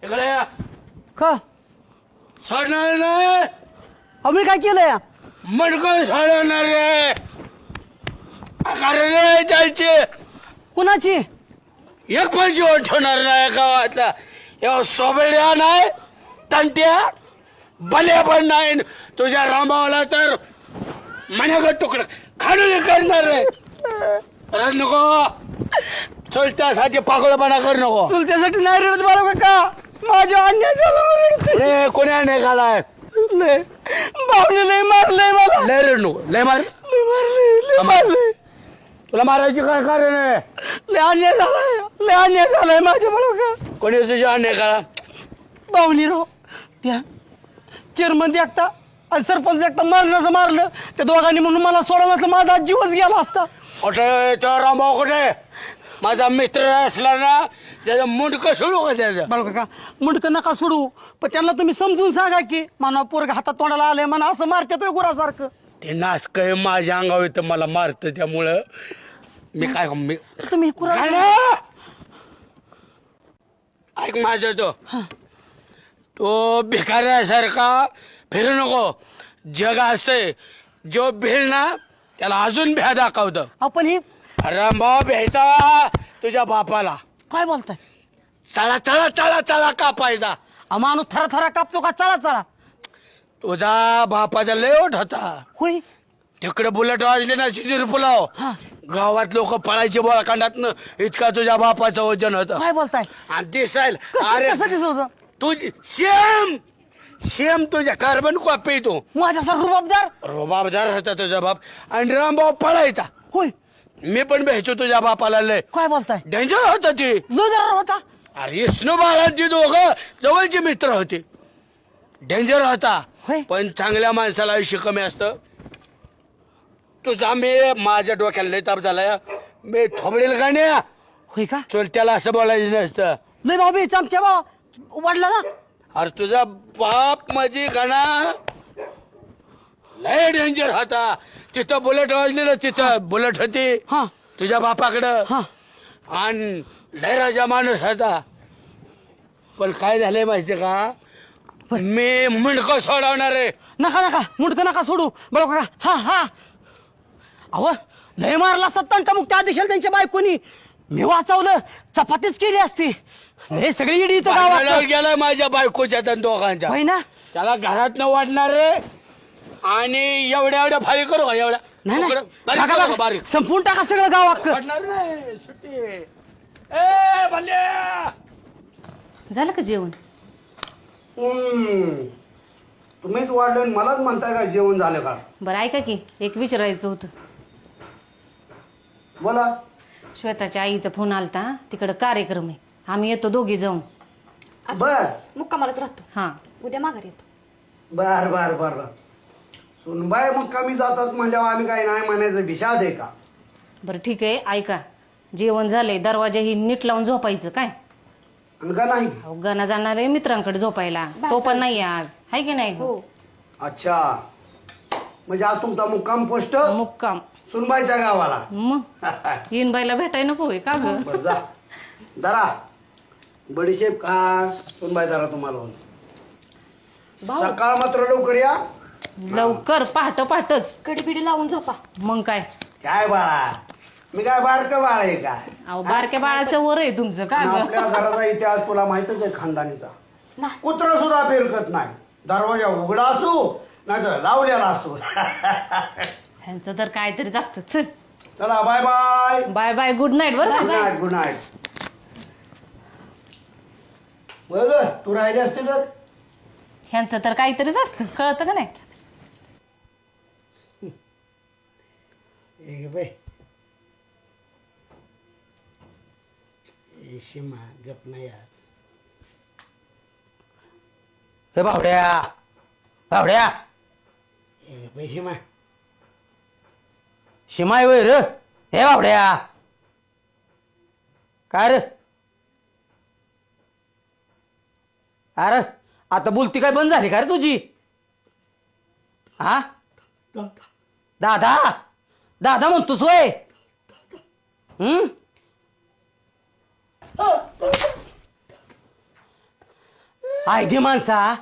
इकडे या. का सोडणार नाही. आम्ही काय केलंय मडकं सोडवणार रे. कारण जायचे कुणाची एक पण जीवन ठेवणार नाही गावातला. एवढा सोबड्या नाही, तंट्या बल्या पण नाही. तुझ्या रामावला तर मनागत तुकडं खाडून करणार रे. रड नको. चलत्यासाठी पागळपणा कर नको. चुलत्यासाठी नाही रडत बाळा काका. माझ्या अन्याय झाला रे कोणी अन्याय झालाय? भावने लय मारलंय मला. लय रड नको. लय मार. लय मारलंय. तुला मारायची काय कारण आहे? लय अन्याय झालाय माझ्या बाळा का. कोणी तुझ्या अन्याय करा? भावनी रो त्या चेअरमन देखता आणि सरपंच देखता मारलं त्या दोघांनी म्हणून मला सोडा नसलं माझा जीवच गेला असता. कुठे रामभाऊ कुठे? माझा मित्र असला ना त्याचं मुंडकं सोडू का त्याचं? बाळू काका मुंडकं नका सोडू पण त्यांना तुम्ही समजून सांगा की म्हणा पोरग हातात तोंडाला आलंय म्हणा असं मारते गुरासारखं. ते नासक माझ्या अंगावर तर मला मारतं त्यामुळं मी काय तुम्ही ऐक माझं तो भिकाऱ्यासारखा फिरू नको. जग असे जो भिल ना त्याला अजून भ्या दाखवतं. आपण ही रामभाऊ भ्यायचा तुझ्या बापाला. काय बोलताय? चला चला चला चला कापायचा. माणूस थरा कापतो का? चला तुझा बापाचा लेवट होता. होय तिकडे बुलेट वाजले ना शिजीर पुलाव गावात लोक पळायचे बोळाखंडातनं. इतका तुझ्या बापाचं वजन होतं. काय बोलताय? आणि दिसायल अरे कसं दिसत तुझी सेम तुझ्या कार्बन कॉपी तू. माझ्या रुबाबदार रोबाबदार होता तुझा बाप. आणि रामभाऊ पळायचा. होय मी पण भेटतो तुझ्या बापाला. लय काय बोलताय? डेंजर होता ती. लोदर होता. अरे स्नो बाळांची दोघं जवळचे मित्र होते. डेंजर होता होय. पण चांगल्या माणसाला आयुष्य कमी असतं. तुझा मी माझ्या डोक्याला लय ताप झालाय. मी थोबडेल गाण्या होय का? चल त्याला असं बोलायचं नसतं. लय भाऊ चमच्या भाऊ वाढला ना. अरे तुझा बाप माझी गाणा लय डेंजर होता. तिथं बुलेट वाजलेलं तिथं बुलेट होती हा तुझ्या बापाकडं. हा आणि लय राजा माणूस होता. पण काय झालंय माहितीये का? मी मुंडकं सोडवणार आहे. नका मुंडकं नका सोडू बळा काका. हा अव लय मारला सत्तांचा मुक्त आदेशाला त्यांच्या बायकोनी. मी वाचवलं चपातीच केली असती. लय सगळी इडी इथं गावात गेलाय माझ्या बायकोच्या त्या दोघांच्या. होय ना. त्याला घरात न वाढणार रे. आणि एवढ्या फाळी करू का? एवढ्या नाही बारीक संपून टाका सगळं गावात. वाढणार रे. सुट्टी ए भल्या. झालं का जेवण? तुम्हीच वाढले आणि मलाच म्हणताय का जेवण झालं का? बरं ऐका की एक विचारायचं होतं. बोला. श्वेताच्या आईचा फोन आलता. तिकडं कार्यक्रम आहे. आम्ही येतो दोघी जाऊन. बस मुक्कामालाच राहतो. हा उद्या माघार येतो. बर सुनबाई मग कमी जातात म्हणल्यावर आम्ही काही नाही म्हणायचं विषाद आहे का? बरं ठीक आहे ऐका. जेवण झालंय. दरवाजा ही नीट लावून झोपायचं काय? आणि का नाही? अहो गाणं जाणार आहे मित्रांकडे झोपायला. तो पण नाही आज आहे की नाही? हो अच्छा म्हणजे आज तुमचा मुक्काम पोस्ट मुक्काम सुनबाईच्या गावाला. मग येईन बाईला भेटाय नको होय का ग? बरं जा दरा बडीशेप खा. सुनबाई दरा तुम्हाला सकाळ मात्र लवकर या. लवकर पहाटच. कडी बिडी लावून झोपा. मग काय? काय बाळा मी काय बारकं बाळ आहे का? अहो बारक्या बाळाचं वर आहे तुमचं का ग? आपल्या घराचा इतिहास तुला माहितच आहे खानदानीचा. नाही. कुत्रा सुद्धा फिरकत नाही. दरवाजा उघडा असू नाही तर लावलेला असतो. ह्यांचं तर काहीतरीच असतं. चल चला bye bye. Bye bye. Good night. बरं गुड का? Night good night. बघ तू राहिली असते तर ह्यांचं तर काहीतरीच असतं. कळतं का नाही? बाय शिमा गप नाही यार. हे बावड्या शिमा शिमाय वय र. हे बावड्या काय रे? अरे आता बोलती काय बंद झाली का रे तुझी? हा दादा म्हणतोस वय. आयदी माणसा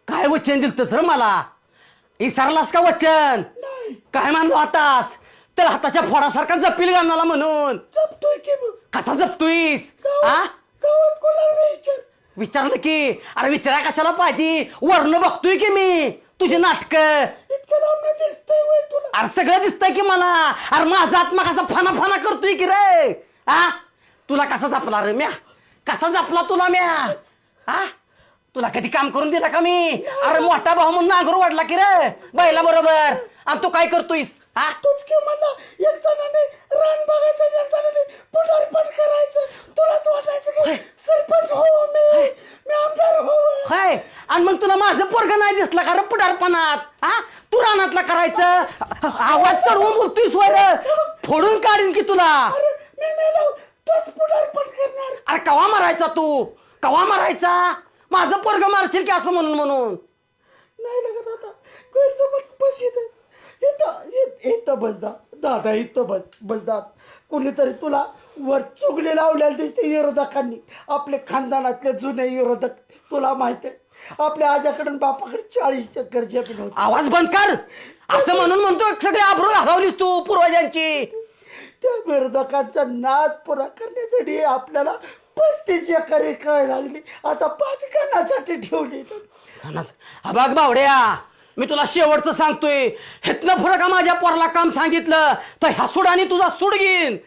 काय वचन दिलतस र मला विसरलास का वचन काय मानलो आतास तर हाताच्या फोडासारखा जपील गाणाला म्हणून जपतोय की मग कसा जपतोयस हा गावात कोणाला विचार विचारलं की अरे विचारा कशाला पाहिजे वर्ण बघतोय की मी तुझे नाटक इतकं लांब दिसतंय वय तुला अरे सगळं दिसतंय की मला अरे माझा आत्मा कसा फना फना करतोय की रे हा तुला कसा जपला रे म्या कसा जपला तुला म्या हा तुला कधी काम करून दिला का मी अरे मोठा भाऊ म्हणून नांगर वाढला की रे बैला बरोबर आणि तू काय करतोयस हा तूच की म्हणला एक जणाने रान बघायचं एक जणाने पुनर्पण करायचं तुलाच वाटायचं की सरपंच हो मी आमदार हो हाय आणि मग तुला माझं पोरग नाही दिसलं का रे पुढारपणात हा तू रानातला करायचं आवाज चढवून बोलतोयस वर फोडून काढीन की तुला अरे मी मेलो तूच पुनर्पण करणार अरे कवा मारायचा तू कवा मारायचा माझं पोरग मारशील की असं म्हणून नाही लागत आता गैरसमज बस इथं बस दादा इथं बस दादा कोणीतरी तुला वर चुगले लावलेले दिसते विरोधकांनी आपले खानदानातले जुने विरोधक तुला माहित आहे आपल्या आजाकडून बापाकडे 40 चक्कर जमीन होती आवाज बंद कर असं म्हणतो सगळे आबरू घालवलीस तू पूर्वजांची त्या विरोधकांचा नाद पुरा करण्यासाठी आपल्याला 35 एकर काय लागली आता 5 गणासाठी ठेवली बघ बावड्या मी तुला शेवटचं सांगतोय हेतनं पुढं का माझ्या पोराला काम सांगितलं तर ह्या सुडाने तुझा सूड घेईन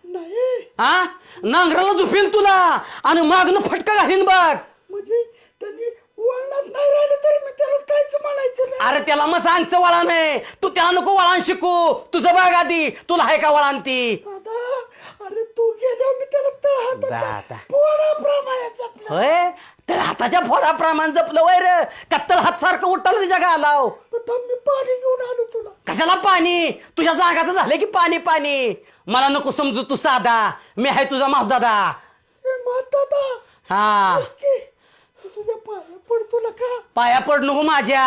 नाही हा नांगराला झुपीन तुला आणि मागणं फटका घालीन बघ म्हणजे त्यांनी वळणात नाही राहिले तरी मी त्याला काहीच म्हणायचं नाही अरे त्याला मग सांगचं वळण आहे तू त्याला नको वळण शिकू तुझं बघ आधी तुला आहे का वळण ती दादा अरे तू गेल्यावर मी त्याला दादा. तळहात पोळाप्रमाणे जपलं होय तर हाताच्या फोडाप्रमाणे जपलं वैर कत्तल हात सारखं उठल तुझ्या गालाव पण मी पाणी घेऊन आलो तुला कशाला पाणी तुझ्या जागाचं झालं की पाणी मला नको समजू तू साधा मी आहे तुझा मावदादा हे दादा हा तुझ्या पाया पड तुला का पाया पड नको माझ्या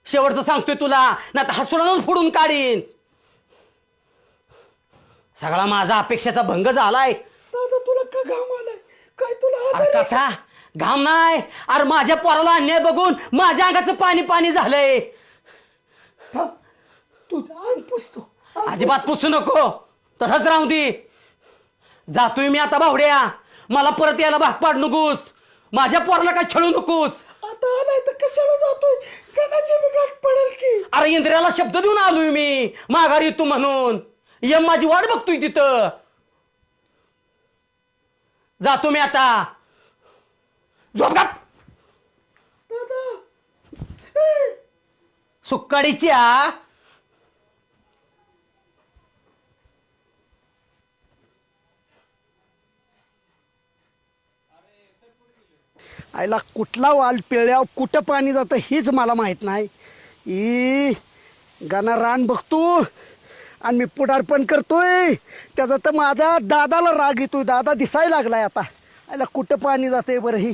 शेवटचं सांगतोय तुला ना तर हसुडानं फोडून काढीन सगळा माझा अपेक्षेचा भंग झालाय दादा तुला का घाम आलाय काय तुला अरे आजार आहे? कसा घाम नाही अरे माझ्या पोराला अन्याय बघून माझ्या अंगाचं पाणी झालंय थांब. तुझा अंग पुसतो अजिबात पुसू नको तसंच राहू दे जातोय मी आता बावड्या मला परत यायला भाग पाड नकोस माझ्या पोराला काय छळू नकोस आता आलाय तर कशाला जातोय गणाची मी गाठ पडेल की अरे इंद्रियाला शब्द देऊन आलोय मी माघारी तू म्हणून यम माझी वाट बघतोय तिथं जातो मी आता झोप घाट दादा सुक्काडीची आ आईला कुठला वाल पिळल्यावर कुठं पाणी जातं हेच मला माहित नाही ई गाणं रान बघतो आणि मी पुढारपण करतोय त्याचा तर माझा दादाला राग येतोय दादा दिसायला लागलाय आता आईला कुठं पाणी जातंय बरं ही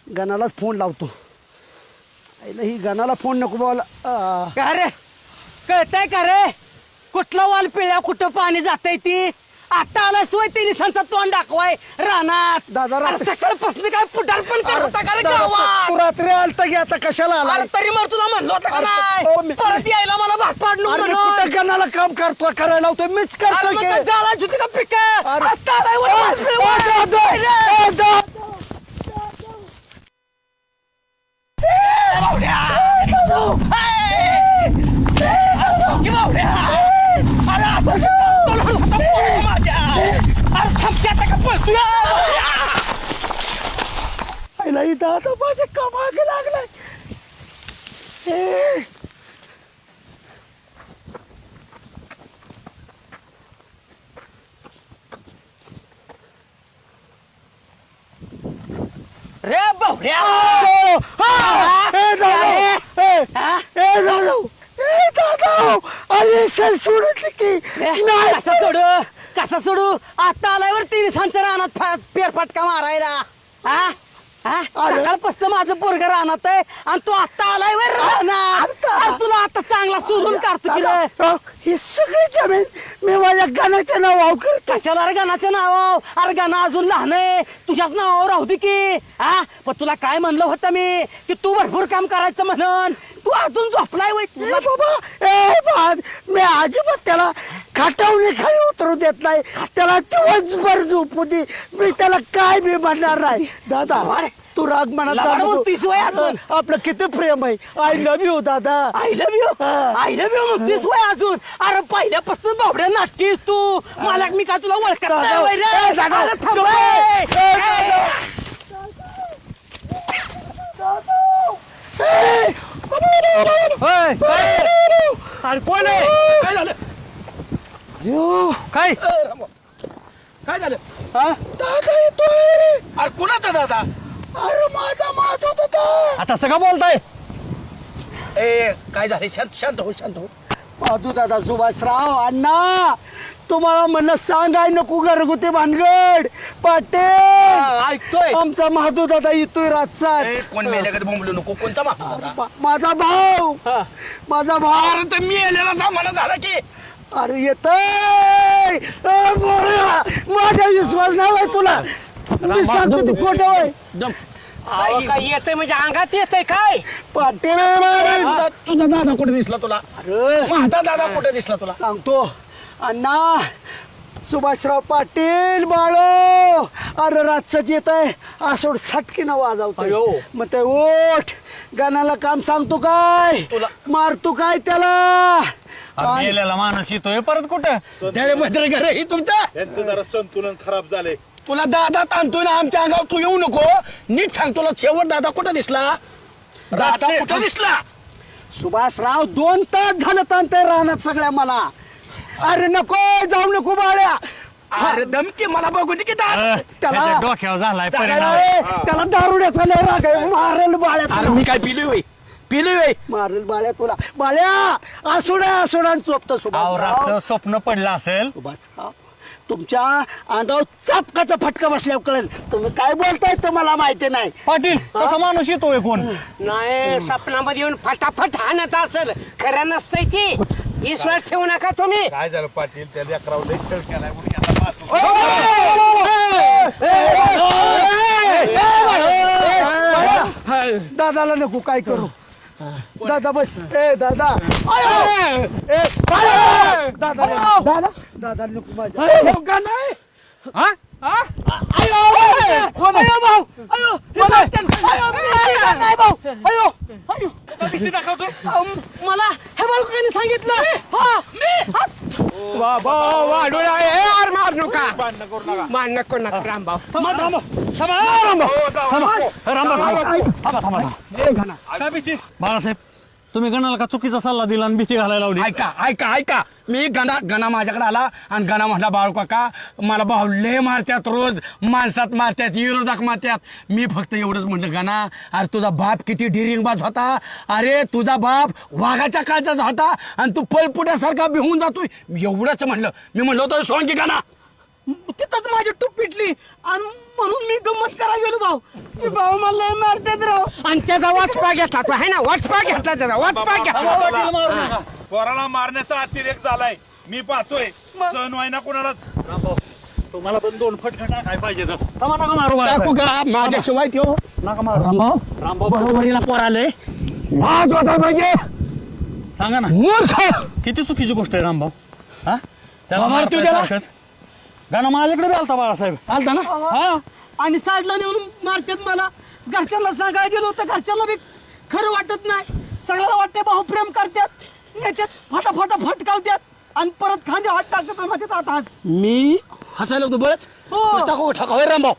गणालाच फोन लावतो आईला ही गणाला फोन नको बोला का रे कळतंय का रे कुठला वाल पिळ्या कुठं पाणी जातंय ती आता आला सोय तिने संचा तोंड दाखवाय रानात दादा, अरे सकाळपासून काय पुढारपण करता का रे गावात? तू रात्री आलता की आता कशाला आला अरे तरी मग तुला म्हणलं होतं का अरे, हो, नाही मी- परत यायला मला भाग पाडलो अरे मी म्हणून. कुठं गणाला काम करतो करायला लावतोय मीच अरे करतोय मग की. काय जाळायची होती का पिकं? अरे- आता आलाय वर वाल ओ, पिळवाय. दादा, रे. ओ, दादा. बावड्या. हे. अरे की बावड्या. अरे असं तोंड होतं पोरं माझ्या. अरे थांबते आता का पळतोय? बावड्या. आईला ही दादा माझ्या कामागे लागलाय ए. रे बावड्या. ओ, हा. ए, दादा. ए, हा? ए, दादा. ए, दादा. अरे सर सोडत की नाही कसा सोडू आता आल्यावर तिने सांचं रानात फेरफटका मारायला हा सकाळपासून माझं पोरग राहणार आहे आणि तू आता आलाय वर राहणार तुला आता चांगला सोडून काढतो की रे. दादा, हे सगळे जमीन मी माझ्या गाण्याच्या नावावर करतो. कशाला रे गाण्याच्या नावावर? अरे गाणं अजून लहान आहे, तुझ्याच नावावर राहू दे की. हा पण तुला काय म्हणलं होतं मी की तू भरपूर काम करायचं म्हणून, तू अजून झोपलाय वय. ए बाबा, ए बाद, मी अजिबात त्याला खाटावून खाली उतरू देत नाही. त्याला दिवसभर झोपू दे, मी त्याला काय बी म्हणणार नाही. दादा तू राग म्हणत लबाड होतीस वय अजून. आपलं किती प्रेम आहे. आय लव्ह यू दादा. I love you, I love you म्हणतेस वय अजून. अरे पहिल्यापासून बावड्या नाटकीस तू. मला मी का तुला ओळखत नाही वय रे. ए, दादा, अरे थांब नको. वय. ए, दादा. अरे कोण आहे? काय झालं? काय काय झालं? दादा येतोय. अरे कुणाचा दादा? अरे माझा मात होत होता. आता सगळं बोलताय? ए काय झालं? शांत शांत हो, शांत हो. माधू दादा, सुभाषराव अण्णा, तुम्हाला म्हणलं सांगाय नको घरगुती भानगड. पाटील ऐकतोय. आमचा माधू दादा येतोय रातचा. ए, कोण मेल्याकडे बोंबलू नको. कोणचा दादा? माझा भाऊ, माझा भाऊ. अरे तर मी आलेला सामान झाला की. अरे येतोय. माझा विश्वास नाही आहे तुला. मी सांगतो ते खोटं आहे. दम. काय येतंय म्हणजे अंगात येतंय काय? पाटील तुझा दादा कुठे दिसला तुला? अरे माझा दादा कुठे दिसला तुला? सांगतो अण्णा, सुभाषराव पाटील बाळो. अरे रातच येत आहे असं सटकीनं वाजवतोय. अयो. मग ते ओठ गाण्याला काम सांगतो काय, तुला. मारतो काय त्याला. मेलेला माणूस येतोय परत कुठं? त्याने मैत्री घर ही तुमचा. त्यांचं जरा संतुलन खराब झालंय. तुला दादा ताणतोय ना आमच्या अंगावर, तू येऊ नको. नीट सांग, तुला शेवट दादा कुठं दिसला? दादा कुठं दिसला? सुभाषराव 2 तास झालं ताणतंय राहण्यात सगळ्या मला. अरे नको जाऊ नको बाळ्या. अरे धमकी मला बघू दे की दादा. त्याच्या डोक्यावर झालाय परिणाम. त्याला दारुड्याचा लय राग आहे. मारेल बाळ्या अरे तुला. मी काय पिलोय? पिलोय. मारेल बाळ्या तुला. बाळ्या आसुड्या चोपतं अहो, रातचं सुभाषराव. स्वप्न पडलं असेल. सुभाषराव, तुमच्या अंगावर चापकाचा फटका बसल्यावर कळेल. तुम्ही काय बोलताय ते मला माहिती नाही. पाटील कसा माणूस येतोय कोण? नाही, स्वप्नामध्ये येऊन फटाफट हाणत असेल, खरं नसतंय ती. विश्वास ठेवू नका तुम्ही. काय झालं पाटील? त्या लेकरावर लय छळ केलाय म्हणून याला पाहतो. दादाला नको काय करू. दादा बस. ए दादा, ए दादा दादा नको माझ्या. का नाही? हा? किती दाखवतो? मला हे बाळकाने सांगितलं. बाबा वाढून आहे मार नका. भांडणं करू नका. मान नको नका रामभाऊ. काय भीती? बाळासाहेब, तुम्ही गणाला का चुकीचा सल्ला दिला आणि भीती घालायला लावली? ऐका ऐका ऐका, मी गणा माझ्याकडे आला आणि गणा म्हटला बाळू काका मला भाऊ लय मारत्यात, रोज माणसात मारत्यात, विरोधक मारत्यात. मी फक्त एवढंच म्हटलं गणा, अरे तुझा बाप किती डिरिंगबाज होता. अरे तुझा बाप वाघाच्या काळजाचा होता आणि तू पळपुट्यासारखा भिवून जातोय. एवढंच म्हणलं. मी म्हणलं होतं सोंगी गणा. तिथंच माझी टूप पिटली आणि म्हणून मी गंमत करायला गेलो. भाऊ मला मारतात राव. आणि त्याचा वाचपा घेतला तो आहे ना, वाचपा घेतला त्याचा, वाचपा घेतला. पोराला मारण्याचा अतिरेक झालाय. मी पाहतोय सहन व्हायना कोणालाच. तुम्हाला पण 2 फटका टाकाय पाहिजे. थांबा, नका मारू टाकू बाळासाहेब. का माझ्याशिवाय त्यो? नका मारू. रामभाऊ बरोबरीला पोर आलंय. लाज वाटायला पाहिजे. सांगा ना, मूर्ख. किती चुकीची गोष्ट आहे रामभाऊ. हा, त्याला मारतोय मारतोय त्याला? सारखंच. गाणं माझ्याकडे बी आलता बाळासाहेब. आलता ना? हा, आणि साईडला नेऊन मारतात मला. घरच्यांना सांगायला गेलो तर घरच्यांना बी खरं वाटत नाही. सगळ्याला वाटते भाऊ प्रेम करतात, नेत्यात फटाफटा फटकावतात आणि परत खांदे हात टाकतात आणि म्हणतात आता हस. मी हसायला होतो बळच. हो. टाकू टाकू हे रामभाऊ.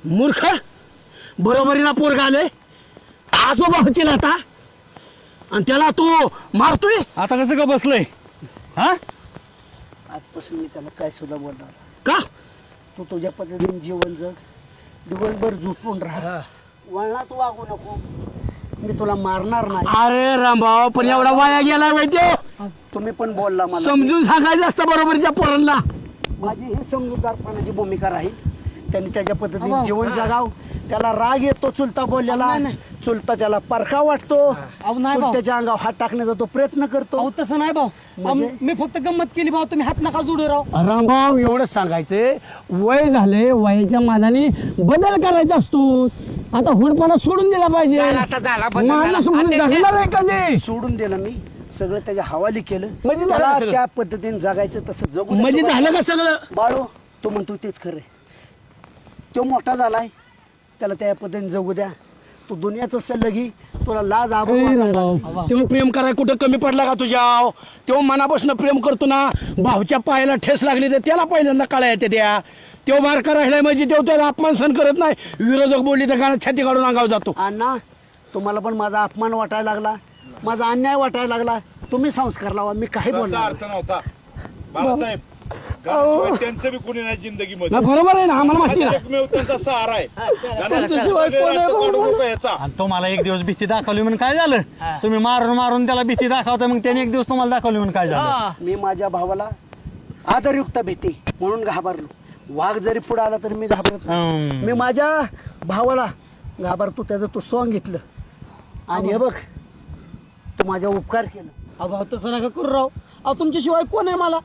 मूर्ख. बरोबरीला पोरगा आलंय, आजोबा होतील आता, आणि त्याला तू मारतोय. आता कसं का बसलंय? हा, आजपासून मी त्याला काय सुद्धा बोलणार. का? तू तुझ्या पद्धतीने जीवन जग, दिवसभर झोपून राहा, वळणात वागू नको. मी तुला मारणार नाही. अरे रामभाऊ, पण एवढा वाया गेला माहिती. तुम्ही पण बोलला मला. समजून सांगायचं असतं बरोबरच्या पोरांना. माझी ही समजूतदारपणाची भूमिका राहील. त्यांनी त्याच्या पद्धतीने जीवन जगाव. त्याला राग येतो चुलता बोललेला चुलता त्याला परखा वाटतो नाही भाऊ. त्याच्या अंगावर हात टाकण्याचा तो प्रयत्न करतो अहो तसं नाही भाऊ म्हणजे? मी फक्त गंमत केली भाऊ तुम्ही हात नका जोडू राव रामभाऊ एवढंच सांगायचंय वय झाले वयाच्या मानाने बदल करायचा असतो आता हुडपणा सोडून दिला पाहिजे माणूस म्हणून जगणार आहे कधी सोडून दिलं मी सगळं त्याच्या हवाली केलं म्हणजे झालं त्याला सगळं? त्या पद्धतीने जगायचं तसं जगू दे. म्हणजे झालं का सगळं बाळो तो म्हणतो तेच खरंय तो मोठा झालाय त्याला त्या पद्धतीने जगू द्या तू दुनियाचं सल्लगी तुला लाज तेव्हा प्रेम कराय कुठं कमी पडला का तुझ्या तेव्हा मनापासून प्रेम करतो ना भाऊच्या पायाला ठेस लागली तर त्याला पहिल्यांदा कळा येते त्या तेव्हा बारका राहिलाय म्हणजे तेव्हा त्याला अपमान सहन करत नाही विरोधक बोलली तर गाणं छाती काढून अंगावर जातो अण्णा तुम्हाला पण माझा अपमान वाटायला लागला माझा अन्याय वाटायला लागला तुम्ही संस्कार लावा मी काही तसा बोलणार अर्थ नव्हता बाळासाहेब गाण्याशिवाय त्यांचं बी कोणी नाही जिंदगीमध्ये नाही, बरोबर आहे ना आम्हाला माहिती आहे. एकमेव त्यांचा सहारा आहे तुमच्याशिवाय कोण आहे बाबा? याचा आणि तो मला एक दिवस भीती दाखवली म्हणून काय झालं तुम्ही मारून मारून त्याला भीती दाखवता मग त्याने एक दिवस तुम्हाला दाखवली म्हणून काय झालं मी माझ्या भावाला आदरयुक्त भीती म्हणून घाबरलो वाघ जरी पुढे आला तरी मी घाबरत नाही. मी माझ्या भावाला घाबरतो त्याचं तो सॉंग घेतलं आणि हे बघ तू माझ्या उपकार केलं अहो भाऊ तसं नका करू राव अहो तुमच्याशिवाय कोण आहे मला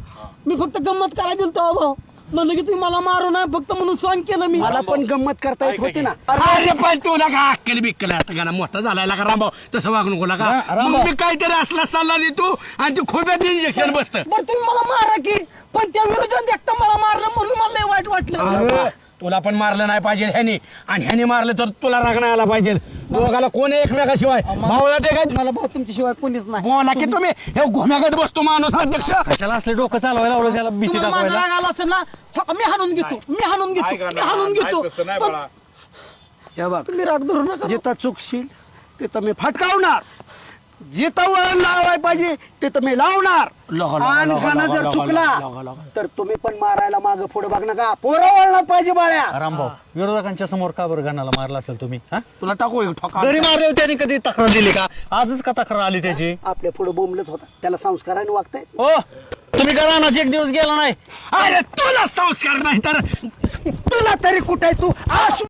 मी फक्त गंमत करायला गेलतो अहो भाऊ म्हणलं की तुम्ही मला मारू नये फक्त म्हणून सॉंग केलं मी मला पण गंमत करता येत होती ना अरे पण तुला का अक्कल बिक्कल आता गाणं मोठा झालाय का रामभाऊ तसं वागू नको का मग मी काहीतरी असला सल्ला देतो आणि तू खोब्यात इंजेक्शन बसतं बरं तुम्ही मला मारा की पण त्या विरोधात देखता मला मारलं म्हणून मला लय वाईट वाटलं तुला पण मारलं नाही पाहिजे ह्यानी आणि ह्यानी मारलं तर तुला राग नाही आला पाहिजे दोघाला कोण आहे एकमेकाशिवाय भाऊला टेकायचं मला भाऊ तुमच्याशिवाय कोणीच नाही बोला की तुम्ही हे घुम्यागत बसतो माणूस अध्यक्ष कशाला असले डोकं चालवायला लावलं त्याला भीती तुम्हाला माझा दाखवायला राग आला असेल ना फक्त मी हाणून घेतो मी हाणून काय घेतो मी गाणं हाणून घेतो तसं नाही पण बाळा हे बघ तुम्ही राग धरू नका जिथं चुकशील तिथं मी फटकावणार जिथं वळण लावाय पाहिजे तिथं मी लावणार आणि गाणं जर चुकला तर तुम्ही पण मारायला माग पुढे बघ नका पोरं वळणार पाहिजे बाळ्या रामभाऊ विरोधकांच्या समोर का बरं गाण्याला मारला असेल तुम्ही हा? तुला टाकू एक ठोका घरी मारले त्याने कधी तक्रार दिली का आजच का तक्रार आली त्याची आपल्या पुढे बोंबलत होता त्याला संस्काराने वागताय हो तुम्ही का रानात एक दिवस गेला नाही अरे तुला संस्कार नाही तर तुला तरी कुठे तू आसू